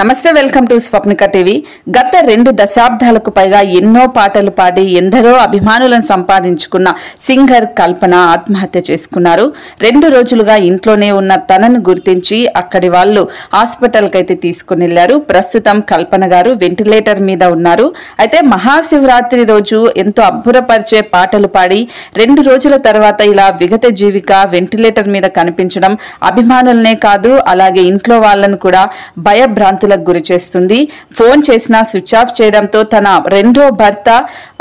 నమస్తే welcome to Swapnika TV. గత 2 దశాబ్దాలకు పైగా ఎన్నో పాటలు పాడి ఎందరో అభిమానులను సంపాదించుకున్న సింగర్ కల్పన ఆత్మహత్య చేసుకున్నారు. 2 రోజులుగా ఇంట్లోనే ఉన్న తనను గుర్తించి అక్కడి వాళ్ళు హాస్పిటల్ కైతే తీసుకుని వెళ్లారు. ప్రస్తుతం కల్పన గారు వెంటిలేటర్ మీద ఉన్నారు. అయితే మహాశివరాత్రి రోజు ఎంతో అబ్బురపరిచే పాటలు పాడి 2 రోజుల తర్వాత ఇలా విగత జీవిక వెంటిలేటర్ మీద కనిపించడం అభిమానులనే కాదు అలాగే ఇంట్లో వాళ్ళను కూడా భయభ్రాంతులకు గురి చేస్తుంది. ఫోన్ చేసినా స్విచ్ ఆఫ్ చేయడంతో తన రెండో భర్త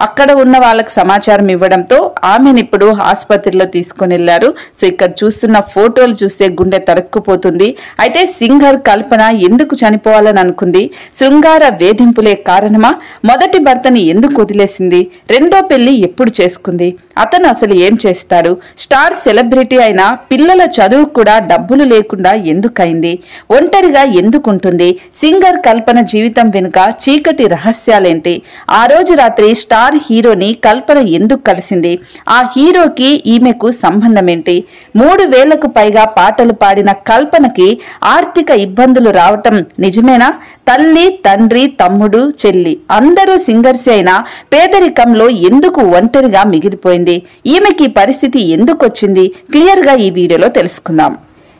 అక్కడ ఉన్న వాళ్ళకి సమాచారం ఇవ్వడంతో ఆమెను ఇప్పుడు ఆసుపత్రిలో తీసుకుని వెళ్లారు. సో ఇక్కడ చూస్తున్న ఫోటోలు చూస్తే గుండె తరుక్కుపోతుంది. అయితే సింగర్ కల్పన ఎందుకు చనిపోవాలని అనుకుంది? శృంగార వేధింపులే కారణమా? మొదటి భర్తని ఎందుకు వదిలేసింది? రెండో పెళ్లి ఎప్పుడు చేసుకుంది? అతను అసలు ఏం చేస్తాడు? స్టార్ సెలబ్రిటీ అయినా పిల్లల చదువు కూడా డబ్బులు లేకుండా ఎందుకైంది? ఒంటరిగా ఎందుకుంటుంది? సింగర్ కల్పన జీవితం వెనుక చీకటి రహస్యాలేంటి? ఆ రోజు రాత్రి స్టార్ హీరోని కల్పన ఎందుకు కలిసింది? ఆ హీరోకి ఈమెకు సంబంధం ఏంటి? 3000కు పైగా పాటలు పాడిన కల్పనకి ఆర్థిక ఇబ్బందులు రావటం నిజమేనా? తల్లి, తండ్రి, తమ్ముడు, చెల్లి అందరూ సింగర్స్ అయినా పేదరికంలో ఎందుకు ఒంటరిగా మిగిలిపోయింది? ఈమెకి పరిస్థితి ఎందుకు వచ్చింది? క్లియర్ గా ఈ వీడియోలో తెలుసుకుందాం.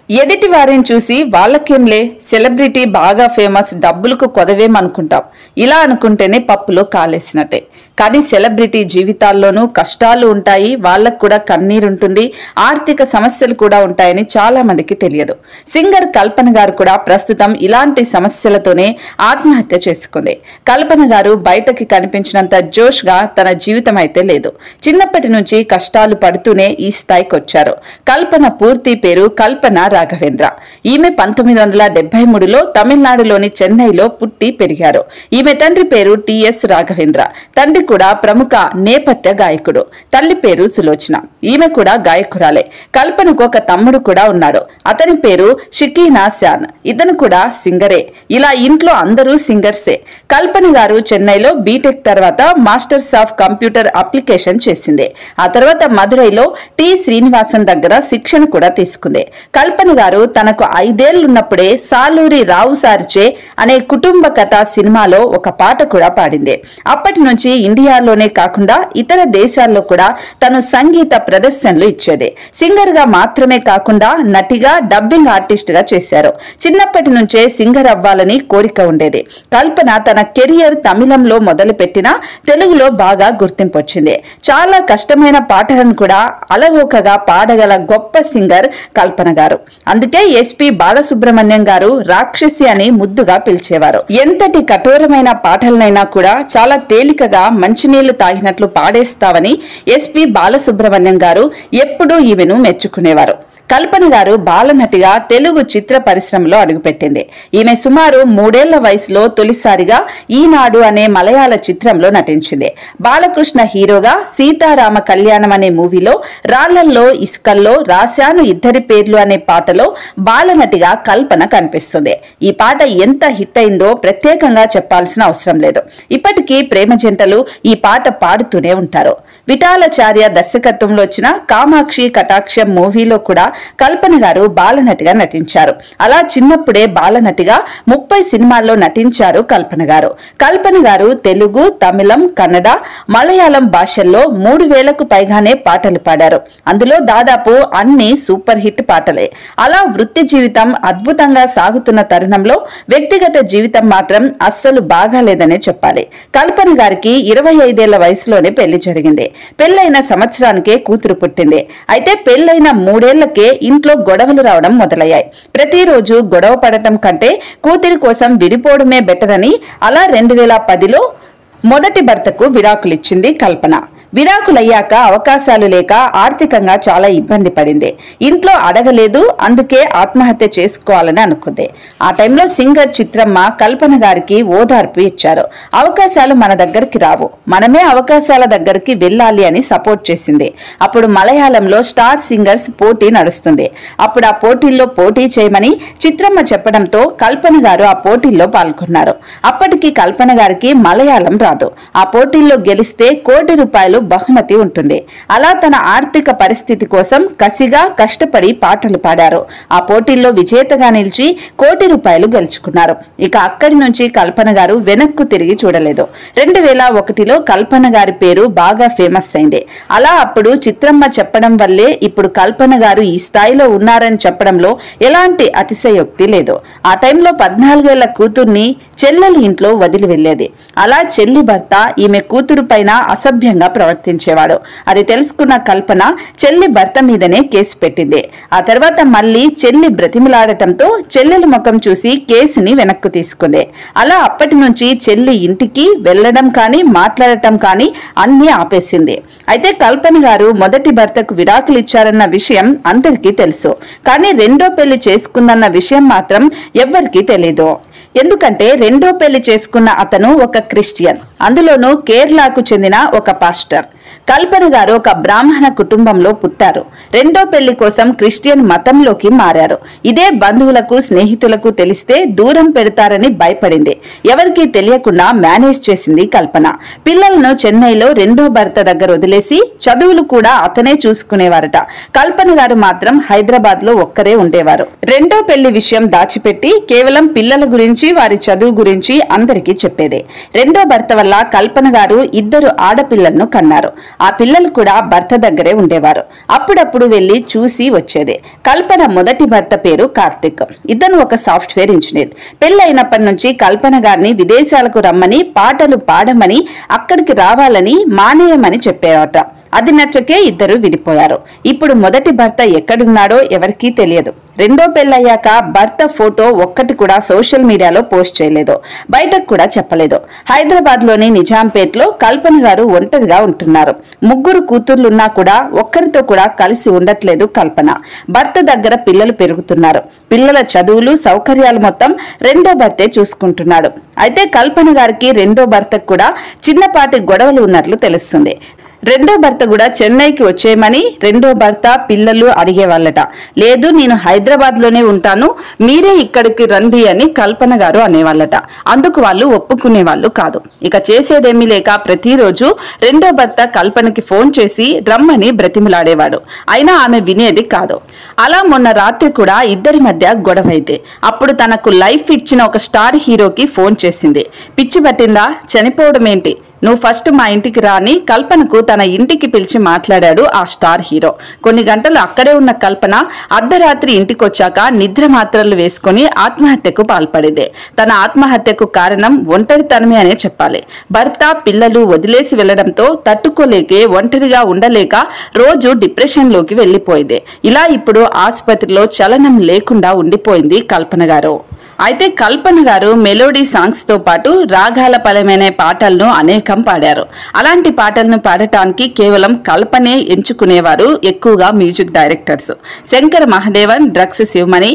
ఎదుటి వారిని చూసి వాళ్ళకేంలే, సెలబ్రిటీ బాగా ఫేమస్, డబ్బులకు కొదవేమనుకుంటాం. ఇలా అనుకుంటేనే పప్పులో కాలేసినట్టే. కానీ సెలబ్రిటీ జీవితాల్లోనూ కష్టాలు ఉంటాయి, వాళ్ళకు కూడా కన్నీరుంటుంది, ఆర్థిక సమస్యలు కూడా ఉంటాయని చాలా మందికి తెలియదు. సింగర్ కల్పన గారు కూడా ప్రస్తుతం ఇలాంటి సమస్యలతోనే ఆత్మహత్య చేసుకుంది. కల్పన గారు బయటకి కనిపించినంత జోష్ గా తన జీవితం అయితే లేదు. చిన్నప్పటి నుంచి కష్టాలు పడుతూనే ఈ స్థాయికి వచ్చారు. కల్పన పూర్తి పేరు కల్పన రాఘవేంద్ర. ఈమె 1973లో తమిళనాడులోని చెన్నైలో పుట్టి పెరిగారు. ఈమె తండ్రి పేరు టిఎస్ రాఘవేంద్ర. తండ్రి కూడా ప్రముఖ నేపథ్య గాయకుడు. తల్లి పేరు సులోచన. ఈమె కూడా గాయకురాలే. కల్పనకు ఒక తమ్ముడు కూడా ఉన్నాడు. అతని పేరు షకీనా శాన్. ఇతను కూడా సింగరే. ఇలా ఇంట్లో అందరూ సింగర్సే. కల్పన గారు చెన్నైలో బీటెక్ తర్వాత మాస్టర్స్ ఆఫ్ కంప్యూటర్ అప్లికేషన్ చేసింది. ఆ తర్వాత మదురైలో టి శ్రీనివాసన్ దగ్గర శిక్షణ కూడా తీసుకుంది. కల్పన గారు తనకు 5 ఏళ్లున్నప్పుడే సాలూరి రావు సారిచే అనే కుటుంబ కథ సినిమాలో ఒక పాట కూడా పాడింది. అప్పటి నుంచి ఇండియాలోనే కాకుండా ఇతర దేశాల్లో కూడా తను సంగీత ప్రదర్శనలు ఇచ్చేది. సింగర్ గా మాత్రమే కాకుండా నటిగా, డబ్బింగ్ ఆర్టిస్ట్ గా చేశారు. చిన్నప్పటి నుంచే సింగర్ అవ్వాలని కోరిక ఉండేది. కల్పన తన కెరియర్ తమిళంలో మొదలుపెట్టినా తెలుగులో బాగా గుర్తింపు వచ్చింది. చాలా కష్టమైన పాటలను కూడా అలవోకగా పాడగల గొప్ప సింగర్ కల్పన గారు. అందుకే ఎస్పి బాలసుబ్రహ్మణ్యం గారు రాక్షసి అని ముద్దుగా పిలిచేవారు. ఎంతటి కఠోరమైన పాటలనైనా కూడా చాలా తేలికగా మంచినీళ్లు తాగినట్లు పాడేస్తావని ఎస్పి బాలసుబ్రహ్మణ్యం గారు ఎప్పుడూ ఈమెను మెచ్చుకునేవారు. కల్పన గారు బాలనటిగా తెలుగు చిత్ర పరిశ్రమలో అడుగుపెట్టింది. ఈమె సుమారు 3 ఏళ్ల వయసులో తొలిసారిగా ఈనాడు అనే మలయాళ చిత్రంలో నటించింది. బాలకృష్ణ హీరోగా సీతారామ కళ్యాణం అనే మూవీలో రాళ్లల్లో ఇసుకల్లో రాశాను ఇద్దరి పేర్లు అనే పాటలో బాలనటిగా కల్పన కనిపిస్తుంది. ఈ పాట ఎంత హిట్ అయిందో ప్రత్యేకంగా చెప్పాల్సిన అవసరం లేదు. ఇప్పటికీ ప్రేమ జంటలు ఈ పాట పాడుతూనే ఉంటారు. విఠాలాచార్య దర్శకత్వంలో వచ్చిన కామాక్షి కటాక్షం మూవీలో కూడా కల్పన గారు బాలనటిగా నటించారు. అలా చిన్నప్పుడే బాలనటిగా 30 సినిమాల్లో నటించారు కల్పన గారు. కల్పన గారు తెలుగు, తమిళం, కన్నడ, మలయాళం భాషల్లో 3000కు పైగానే పాటలు పాడారు. అందులో దాదాపు అన్ని సూపర్ హిట్ పాటలే. అలా వృత్తి జీవితం అద్భుతంగా సాగుతున్న తరుణంలో వ్యక్తిగత జీవితం మాత్రం అస్సలు బాగాలేదనే చెప్పాలి. కల్పన గారికి 25 ఏళ్ల వయసులోనే పెళ్లి జరిగింది. పెళ్లైన సంవత్సరానికే కూతురు పుట్టింది. అయితే పెళ్లైన 3 ఏళ్లకే ఇంట్లో గొడవలు రావడం మొదలయ్యాయి. ప్రతిరోజు గొడవ పడటం కంటే కూతురి కోసం విడిపోవడమే బెటర్ అని అలా 2010లో మొదటి భర్తకు విడాకులిచ్చింది కల్పన. విడాకులయ్యాక అవకాశాలు లేక ఆర్థికంగా చాలా ఇబ్బంది పడింది. ఇంట్లో అడగలేదు, అందుకే ఆత్మహత్య చేసుకోవాలని అనుకుంది. ఆ టైంలో సింగర్ చిత్రమ్మ కల్పన గారికి ఓదార్పు ఇచ్చారు. అవకాశాలు మన దగ్గరికి రావు, మనమే అవకాశాల దగ్గరికి వెళ్ళాలి అని సపోర్ట్ చేసింది. అప్పుడు మలయాళంలో స్టార్ సింగర్స్ పోటీ నడుస్తుంది. అప్పుడు ఆ పోటీల్లో పోటీ చేయమని చిత్రమ్మ చెప్పడంతో కల్పన గారు ఆ పోటీల్లో పాల్గొన్నారు. అప్పటికి కల్పన గారికి మలయాళం రాదు. ఆ పోటీల్లో గెలిస్తే ₹1 కోటి బహుమతి ఉంటుంది. అలా తన ఆర్థిక పరిస్థితి కోసం కసిగా కష్టపడి పాటలు పాడారు. ఆ పోటీల్లో విజేతగా నిలిచి ₹1,00,00,000 గెలుచుకున్నారు. ఇక అక్కడి నుంచి కల్పన గారు వెనక్కు తిరిగి చూడలేదు. 2001లో కల్పన గారి పేరు బాగా ఫేమస్ అయింది. అలా అప్పుడు చిత్రమ్మ చెప్పడం వల్లే ఇప్పుడు కల్పన గారు ఈ స్థాయిలో ఉన్నారని చెప్పడంలో ఎలాంటి అతిశయోక్తి లేదు. ఆ టైంలో 14 ఏళ్ల కూతుర్ని చెల్లెలి ఇంట్లో వదిలి వెళ్లేది. అలా చెల్లి భర్త ఈమె కూతురు పైన అసభ్యంగా ప్రవర్తించేవాడు. అది తెలుసుకున్న కల్పన చెల్లి భర్త మీదనే కేసు పెట్టింది. ఆ తర్వాత మళ్లీ చెల్లి బ్రతిమిలాడటంతో చెల్లెలి ముఖం చూసి కేసుని వెనక్కు తీసుకుంది. అలా అప్పటి నుంచి చెల్లి ఇంటికి వెళ్లడం కానీ మాట్లాడటం కానీ అన్ని ఆపేసింది. అయితే కల్పన గారు మొదటి భర్తకు విడాకులు ఇచ్చారన్న విషయం అందరికీ తెలుసు. కానీ రెండో పెళ్లి చేసుకుందన్న విషయం మాత్రం ఎవ్వరికీ తెలీదు. ఎందుకంటే రెండో పెళ్లి చేసుకున్న అతను ఒక క్రిస్టియన్, అందులోనూ కేరళకు చెందిన ఒక పాస్టర్. కల్పన గారు ఒక బ్రాహ్మణ కుటుంబంలో పుట్టారు. రెండో పెళ్లి కోసం క్రిస్టియన్ మతంలోకి మారారు. ఇదే బంధువులకు స్నేహితులకు తెలిస్తే దూరం పెడతారని భయపడింది. ఎవరికీ తెలియకుండా మేనేజ్ చేసింది కల్పన. పిల్లలను చెన్నైలో రెండో భర్త దగ్గర వదిలేసి చదువులు కూడా అతనే చూసుకునేవారట. కల్పన గారు మాత్రం హైదరాబాద్ లో ఒక్కరే ఉండేవారు. రెండో పెళ్లి విషయం దాచిపెట్టి కేవలం పిల్లల గురించి వారి చదువు గురించి అందరికీ చెప్పేదే. రెండో భర్త వల్ల కల్పన గారు 2 ఆడపిల్లలను కన్నారు. ఆ పిల్లలు కూడా భర్త దగ్గరే ఉండేవారు. అప్పుడప్పుడు వెళ్లి చూసి వచ్చేది. కల్పన మొదటి భర్త పేరు కార్తిక్. ఇతను ఒక సాఫ్ట్వేర్ ఇంజనీర్. పెళ్లైనప్పటి నుంచి కల్పన గారిని విదేశాలకు రమ్మని, పాటలు పాడమని, అక్కడికి రావాలని, మానేయమని చెప్పేవాట. అది నచ్చకే ఇద్దరు విడిపోయారు. ఇప్పుడు మొదటి భర్త ఎక్కడున్నాడో ఎవరికీ తెలియదు. రెండో పెళ్లయ్యాక భర్త ఫోటో ఒక్కటి కూడా సోషల్ మీడియాలో పోస్ట్ చేయలేదు, బయటకు కూడా చెప్పలేదు. హైదరాబాద్ లోని నిజాంపేట్లో కల్పన గారు ఒంటరిగా ఉంటున్నారు. 3 కూతుర్లున్నా కూడా ఒక్కరితో కూడా కలిసి ఉండట్లేదు కల్పన. భర్త దగ్గర పిల్లలు పెరుగుతున్నారు. పిల్లల చదువులు, సౌకర్యాలు మొత్తం రెండో భర్తే చూసుకుంటున్నాడు. అయితే కల్పన గారికి రెండో భర్తకు కూడా చిన్నపాటి గొడవలు ఉన్నట్లు తెలుస్తుంది. రెండో భర్త కూడా చెన్నైకి వచ్చేయమని రెండో భర్త పిల్లలు అడిగేవాళ్ళట. లేదు, నేను హైదరాబాద్ లోనే ఉంటాను, మీరే ఇక్కడికి రండి అని కల్పన గారు అనేవాళ్ళట. అందుకు వాళ్ళు ఒప్పుకునే వాళ్ళు కాదు. ఇక చేసేదేమీ లేక ప్రతిరోజు రెండో భర్త కల్పనకి ఫోన్ చేసి రమ్మని బ్రతిమిలాడేవాడు. అయినా ఆమె వినేది కాదు. అలా మొన్న రాత్రి కూడా ఇద్దరి మధ్య గొడవైతే అప్పుడు తనకు లైఫ్ ఇచ్చిన ఒక స్టార్ హీరోకి ఫోన్ చేసింది. పిచ్చి పట్టిందా, చనిపోవడం ఏంటి, నువ్వు ఫస్ట్ మా ఇంటికి రాని కల్పనకు తన ఇంటికి పిలిచి మాట్లాడాడు ఆ స్టార్ హీరో. కొన్ని గంటలు అక్కడే ఉన్న కల్పన అర్ధరాత్రి ఇంటికొచ్చాక నిద్ర మాత్రలు వేసుకుని ఆత్మహత్యకు పాల్పడింది. తన ఆత్మహత్యకు కారణం ఒంటరితనమే అనే చెప్పాలి. భర్త పిల్లలు వదిలేసి వెళ్లడంతో తట్టుకోలేకే ఒంటరిగా ఉండలేక రోజు డిప్రెషన్ లోకి వెళ్లిపోయింది. ఇలా ఇప్పుడు ఆసుపత్రిలో చలనం లేకుండా ఉండిపోయింది కల్పన గారు. అయితే కల్పన గారు మెలోడీ సాంగ్స్ తో పాటు రాగాల పలమైన పాటలను అనేకం పాడారు. అలాంటి పాటలను పాడటానికి కేవలం కల్పనే ఎంచుకునేవారు ఎక్కువగా music directors. Shankar Mahadevan, drums Sivamani,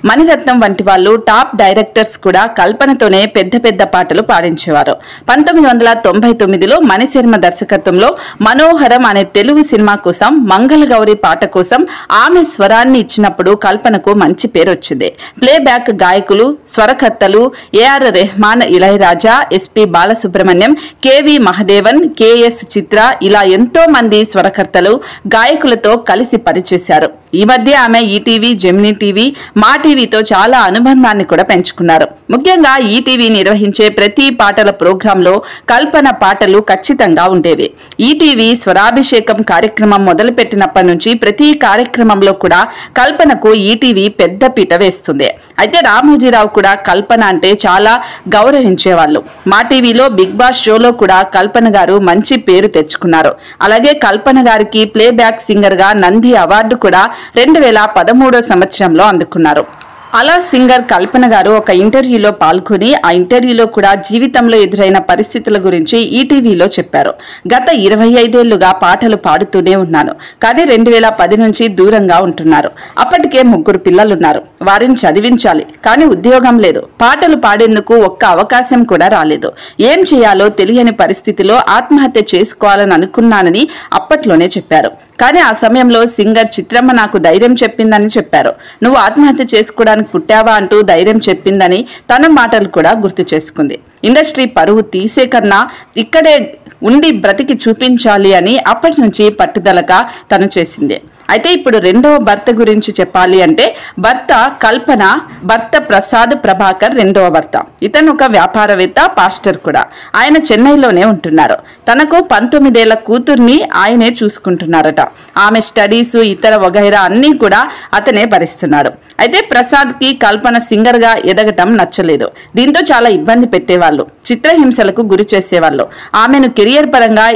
Mani Ratnam వంటి వాళ్ళు టాప్ డైరెక్టర్స్ కూడా కల్పనతోనే పెద్ద పెద్ద పాటలు పాడించేవారు. 1999లో మణిశర్మ దర్శకత్వంలో మనోహరం అనే తెలుగు సినిమా కోసం మంగళగౌరి పాట కోసం ఆమె స్వరాన్ని ఇచ్చినప్పుడు కల్పనకు మంచి పేరు వచ్చింది. ప్లేబ్యాక్ గాయకులు, స్వరకర్తలు AR Rahman, Ilaiyaraaja, SP Balasubrahmanyam, KV Mahadevan, KS Chithra ఇలా ఎంతో మంది స్వరకర్తలు, గాయకులతో కలిసి పనిచేశారు. ఈ మధ్య ఆమె ఈటీవీ, జెమినీ టీవీ, మా టీవీతో చాలా అనుబంధాన్ని కూడా పెంచుకున్నారు. ముఖ్యంగా ఈటీవీ నిర్వహించే ప్రతి పాటల ప్రోగ్రాంలో కల్పన పాటలు ఖచ్చితంగా ఉండేవి. ఈటీవీ స్వరాభిషేకం కార్యక్రమం మొదలుపెట్టినప్పటి నుంచి ప్రతి కార్యక్రమంలో కూడా కల్పనకు ఈటీవీ పెద్ద పీట వేస్తుంది. అయితే రామోజీరావు కూడా కల్పన అంటే చాలా గౌరవించేవాళ్ళు. మా టీవీలో బిగ్ బాస్ షోలో కూడా కల్పన గారు మంచి పేరు తెచ్చుకున్నారు. అలాగే కల్పన గారికి ప్లేబ్యాక్ సింగర్ గా నంది అవార్డు కూడా 2013 సంవత్సరంలో అందుకున్నారు. అలా సింగర్ కల్పన గారు ఒక ఇంటర్వ్యూలో పాల్గొని ఆ ఇంటర్వ్యూలో కూడా జీవితంలో ఎదురైన పరిస్థితుల గురించి ఈటీవీలో చెప్పారు. గత 25 ఏళ్లుగా పాటలు పాడుతూనే ఉన్నాను, కానీ 2010 నుంచి దూరంగా ఉంటున్నారు. అప్పటికే 3 పిల్లలున్నారు, వారిని చదివించాలి, కానీ ఉద్యోగం లేదు. పాటలు పాడేందుకు ఒక్క అవకాశం కూడా రాలేదు. ఏం చేయాలో తెలియని పరిస్థితిలో ఆత్మహత్య చేసుకోవాలని అనుకున్నానని అప్పట్లోనే చెప్పారు. కానీ ఆ సమయంలో సింగర్ చిత్రమ్మ నాకు ధైర్యం చెప్పిందని చెప్పారు. నువ్వు ఆత్మహత్య చేసుకోవడానికి సంతానానికి పుట్టావా అంటూ ధైర్యం చెప్పిందని తన మాటలు కూడా గుర్తు చేసుకుంది. ఇండస్ట్రీ పరువు తీసే కన్నా ఇక్కడే ఉండి బ్రతికి చూపించాలి అని అప్పటి నుంచి పట్టుదలగా తను చేసింది. అయితే ఇప్పుడు రెండవ భర్త గురించి చెప్పాలి అంటే భర్త కల్పన, భర్త ప్రసాద్ ప్రభాకర్ రెండవ భర్త. ఇతను ఒక వ్యాపారవేత్త, పాస్టర్ కూడా. ఆయన చెన్నైలోనే ఉంటున్నారు. తనకు 19 ఏళ్ల కూతుర్ని ఆయనే చూసుకుంటున్నారట. ఆమె స్టడీస్ ఇతర వగైరా అన్నీ కూడా అతనే భరిస్తున్నాడు. అయితే ప్రసాద్ కి కల్పన సింగర్ గా ఎదగటం నచ్చలేదు. దీంతో చాలా ఇబ్బంది పెట్టేవాళ్ళు, చిత్రహింసలకు గురి చేసేవాళ్ళు, ఆమెను కెరియర్ పరంగా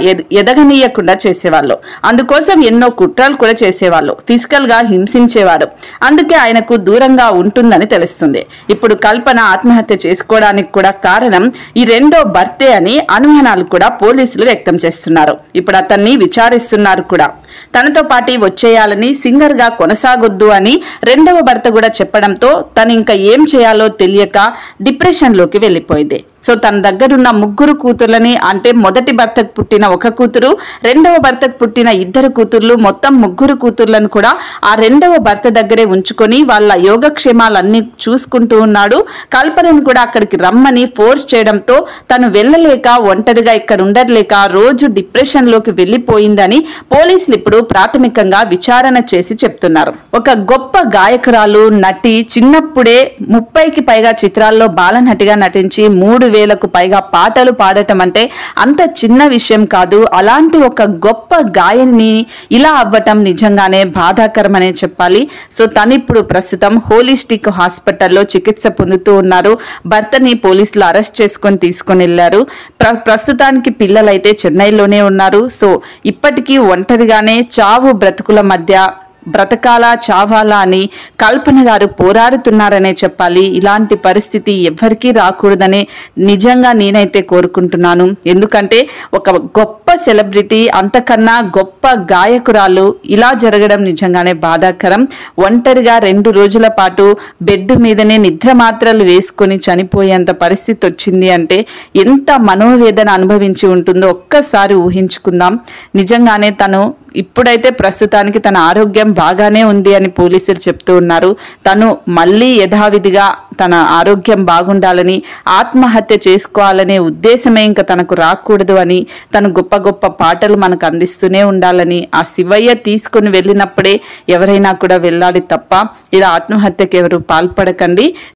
ఎదగనీయకుండా చేసేవాళ్ళు. అందుకోసం ఎన్నో కుట్రలు కూడా చేసేవాళ్ళు, ఫిజికల్ గా హింసించేవాడు. అందుకే ఆయనకు దూరంగా ఉంటుందని తెలుస్తుంది. ఇప్పుడు కల్పన ఆత్మహత్య చేసుకోవడానికి కూడా కారణం ఈ రెండో భర్తే అని అనుమానాలు కూడా పోలీసులు వ్యక్తం చేస్తున్నారు. ఇప్పుడు అతన్ని విచారిస్తున్నారు కూడా. తనతో పాటు వచ్చేయాలని, సింగర్ గా కొనసాగొద్దు అని రెండవ భర్త కూడా చెప్పడంతో తను ఇంకా ఏం చేయాలో తెలియక డిప్రెషన్ లోకి వెళ్లిపోయింది. సో తన దగ్గరున్న 3 కూతుర్లని, అంటే మొదటి భర్తకు పుట్టిన 1 కూతురు, రెండవ భర్తకు పుట్టిన 2 కూతుర్లు, మొత్తం 3 కూతుర్లను కూడా ఆ రెండవ భర్త దగ్గరే ఉంచుకొని వాళ్ళ యోగక్షేమాలన్నీ చూసుకుంటూ ఉన్నాడు. కల్పనను కూడా అక్కడికి రమ్మని ఫోర్స్ చేయడంతో తను వెళ్ళలేక, ఒంటరిగా ఇక్కడ ఉండలేక రోజు డిప్రెషన్ లోకి వెళ్లిపోయిందని పోలీసులు ఇప్పుడు ప్రాథమికంగా విచారణ చేసి చెప్తున్నారు. ఒక గొప్ప గాయకురాలు, నటి, చిన్నప్పుడే 30కి పైగా చిత్రాల్లో బాలనటిగా నటించి 3,000కు పైగా పాటలు పాడటం అంటే అంత చిన్న విషయం కాదు. అలాంటి ఒక గొప్ప గాయని ఇలా అవ్వటం నిజంగానే బాధాకరమనే చెప్పాలి. సో తను ఇప్పుడు ప్రస్తుతం హోలిస్టిక్ హాస్పిటల్లో చికిత్స పొందుతూ ఉన్నారు. భర్తని పోలీసులు అరెస్ట్ చేసుకొని తీసుకొని వెళ్లారు. ప్రస్తుతానికి పిల్లలైతే చెన్నైలోనే ఉన్నారు. సో ఇప్పటికీ ఒంటరిగానే చావు బ్రతుకుల మధ్య బ్రతకాలా చావాలా అని కల్పన గారు పోరాడుతున్నారనే చెప్పాలి. ఇలాంటి పరిస్థితి ఎవ్వరికీ రాకూడదని నిజంగా నేనైతే కోరుకుంటున్నాను. ఎందుకంటే ఒక గొప్ప సెలబ్రిటీ, అంతకన్నా గొప్ప గాయకురాలు ఇలా జరగడం నిజంగానే బాధాకరం. ఒంటరిగా 2 రోజుల పాటు బెడ్ మీదనే నిద్ర మాత్రలు వేసుకొని చనిపోయేంత పరిస్థితి వచ్చింది అంటే ఎంత మనోవేదన అనుభవించి ఉంటుందో ఒక్కసారి ఊహించుకుందాం. నిజంగానే తను ఇప్పుడైతే ప్రస్తుతానికి తన ఆరోగ్యం బాగానే ఉంది అని పోలీసులు చెప్తూ ఉన్నారు. తను మళ్ళీ యథావిధిగా తన ఆరోగ్యం బాగుండాలని, ఆత్మహత్య చేసుకోవాలనే ఉద్దేశమే ఇంకా తనకు రాకూడదు అని, తను గొప్ప గొప్ప పాటలు మనకు అందిస్తూనే ఉండాలని, ఆ శివయ్య తీసుకుని వెళ్ళినప్పుడే ఎవరైనా కూడా వెళ్ళాలి తప్ప ఇలా ఆత్మహత్యకి ఎవరు పాల్పడకండి.